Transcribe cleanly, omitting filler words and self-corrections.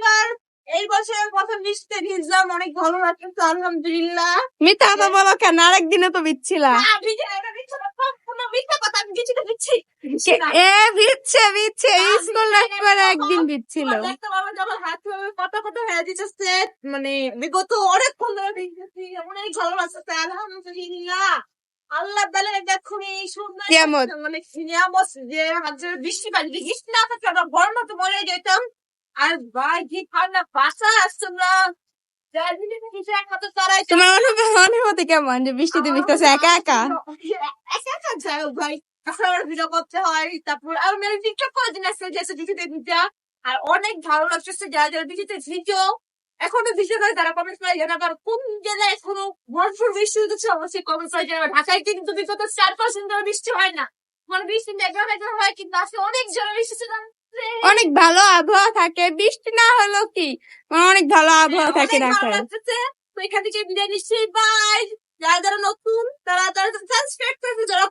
এবার এই বছরের প্রথম বৃষ্টিতে ভিজলাম, অনেক ভালো লাগছে আলহামদুলিল্লাহ। মিথ্যা কথা বলো কেন? আরেকদিনে তো ভিজছিলা। মিথ্যা কথা, আমি কিছুটা দিচ্ছি। ভিজছে স্কুল লাইফ করে একদিন ভিজছিল। দেখতে পাবো যখন হাত কত কত হয়ে দিচ্ছে, মানে বিগত অনেকক্ষণ ধরে ভিজতেছি, অনেক ভালো লাগছে আলহামদুলিল্লাহ। আল্লাহ তাআলা দেখুন এই সুন্দর কিয়ামত। মানে নিয়ামত যে হাজার বৃষ্টি পানি, বৃষ্টি না থাকলে আমরা গরমে তো মরে যেতাম। আর ভাই কি ঠান্ডা বাসা আসছে না, তোমার অনুভূতি কেমন যে বৃষ্টিতে ভিজতেছে একা একা? একা যাই ভাই, ভিডিও করতে হয়, তারপর আমি টিকটক করে দিন আসছে বৃষ্টিতে ভিজা। আর অনেক ভালো লাগছে যারা যারা বৃষ্টিতে ভিজো, এখনো ভিজে করে তারা কমেন্ট করে জানাবার কোন জেলায় এখনো ভরপুর বৃষ্টি হচ্ছে, অবশ্যই কমেন্ট করে জানাবে। ঢাকায় কিন্তু বিগত 4% ধরে বৃষ্টি হয় না, মানে বৃষ্টি একবার হয়, কিন্তু আসলে অনেক জোরে বৃষ্টি ছিল। অনেক ভালো আবহাওয়া থাকে, বৃষ্টি না হলেও কি অনেক ভালো আবহাওয়া থাকে ঢাকায়। তো এখান থেকে বিদায় নিচ্ছি, বাই। যারা যারা নতুন তারা তারা সাবস্ক্রাইব করেছে, যারা